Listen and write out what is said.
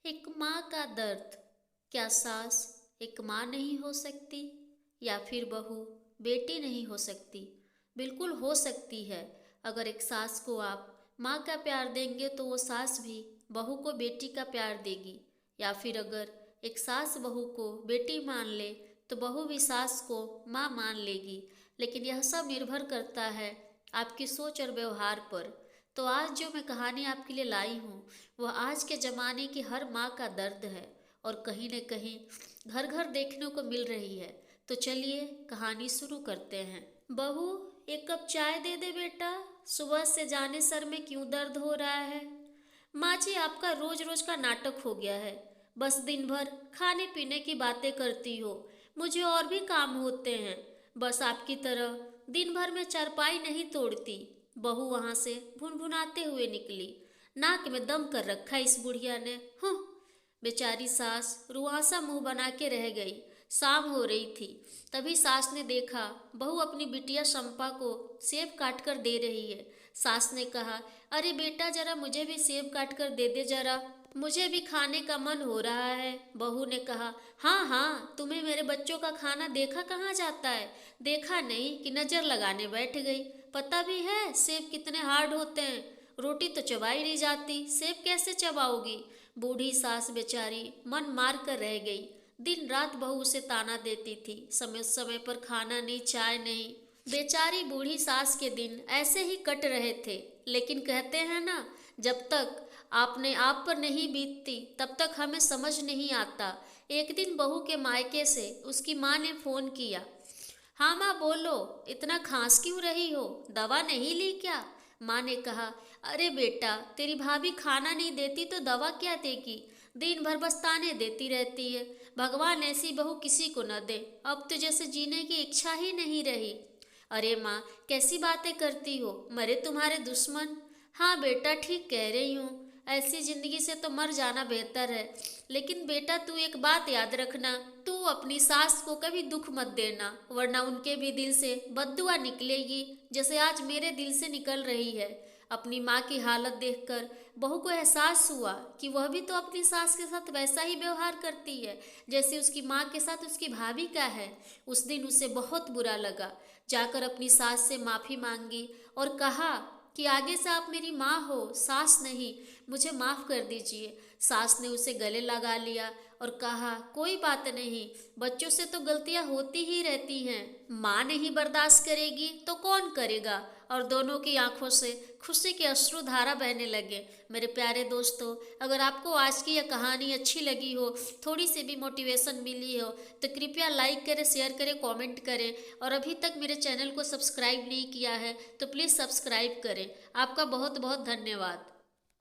एक माँ का दर्द। क्या सास एक माँ नहीं हो सकती? या फिर बहू बेटी नहीं हो सकती? बिल्कुल हो सकती है। अगर एक सास को आप माँ का प्यार देंगे तो वो सास भी बहू को बेटी का प्यार देगी। या फिर अगर एक सास बहू को बेटी मान ले तो बहू भी सास को माँ मान लेगी। लेकिन यह सब निर्भर करता है आपकी सोच और व्यवहार पर। तो आज जो मैं कहानी आपके लिए लाई हूँ वह आज के ज़माने की हर माँ का दर्द है और कहीं न कहीं घर घर देखने को मिल रही है। तो चलिए कहानी शुरू करते हैं। बहू, एक कप चाय दे दे बेटा। सुबह से जाने सर में क्यों दर्द हो रहा है? माँ जी, आपका रोज रोज का नाटक हो गया है। बस दिन भर खाने पीने की बातें करती हो। मुझे और भी काम होते हैं। बस आपकी तरह दिन भर में चारपाई नहीं तोड़ती। बहू वहां से भुनभुनाते हुए निकली। नाक में दम कर रखा इस बुढ़िया ने। हूँ। बेचारी सास रुआसा मुंह बना के रह गई। शाम हो रही थी। तभी सास ने देखा बहू अपनी बिटिया शंपा को सेब काट कर दे रही है। सास ने कहा, अरे बेटा, जरा मुझे भी सेब काट कर दे दे जरा, मुझे भी खाने का मन हो रहा है। बहू ने कहा, हाँ हाँ, तुम्हें मेरे बच्चों का खाना देखा कहाँ जाता है? देखा नहीं कि नजर लगाने बैठ गई। पता भी है सेब कितने हार्ड होते हैं। रोटी तो चबाई नहीं जाती, सेब कैसे चबाओगी? बूढ़ी सास बेचारी मन मार कर रह गई। दिन रात बहू उसे ताना देती थी, समय समय पर खाना नहीं, चाय नहीं। बेचारी बूढ़ी सास के दिन ऐसे ही कट रहे थे। लेकिन कहते हैं ना, जब तक आपने आप पर नहीं बीतती तब तक हमें समझ नहीं आता। एक दिन बहू के मायके से उसकी माँ ने फोन किया। हाँ माँ बोलो, इतना खांस क्यों रही हो? दवा नहीं ली क्या? माँ ने कहा, अरे बेटा, तेरी भाभी खाना नहीं देती तो दवा क्या देगी? दिन भर बस ताने देती रहती है। भगवान ऐसी बहू किसी को न दे। अब तो जैसे जीने की इच्छा ही नहीं रही। अरे माँ, कैसी बातें करती हो? मरे तुम्हारे दुश्मन। हाँ बेटा, ठीक कह रही हूँ। ऐसी जिंदगी से तो मर जाना बेहतर है। लेकिन बेटा, तू एक बात याद रखना, तू अपनी सास को कभी दुख मत देना, वरना उनके भी दिल से बद्दुआ निकलेगी, जैसे आज मेरे दिल से निकल रही है। अपनी माँ की हालत देखकर बहू को एहसास हुआ कि वह भी तो अपनी सास के साथ वैसा ही व्यवहार करती है जैसे उसकी माँ के साथ उसकी भाभी का है। उस दिन उसे बहुत बुरा लगा। जाकर अपनी सास से माफ़ी मांगी और कहा कि आगे से आप मेरी माँ हो, सास नहीं, मुझे माफ़ कर दीजिए। सास ने उसे गले लगा लिया और कहा, कोई बात नहीं, बच्चों से तो गलतियां होती ही रहती हैं। माँ नहीं बर्दाश्त करेगी तो कौन करेगा? और दोनों की आंखों से खुशी के अश्रु धारा बहने लगे। मेरे प्यारे दोस्तों, अगर आपको आज की यह कहानी अच्छी लगी हो, थोड़ी सी भी मोटिवेशन मिली हो, तो कृपया लाइक करें, शेयर करें, कमेंट करें। और अभी तक मेरे चैनल को सब्सक्राइब नहीं किया है तो प्लीज़ सब्सक्राइब करें। आपका बहुत बहुत धन्यवाद।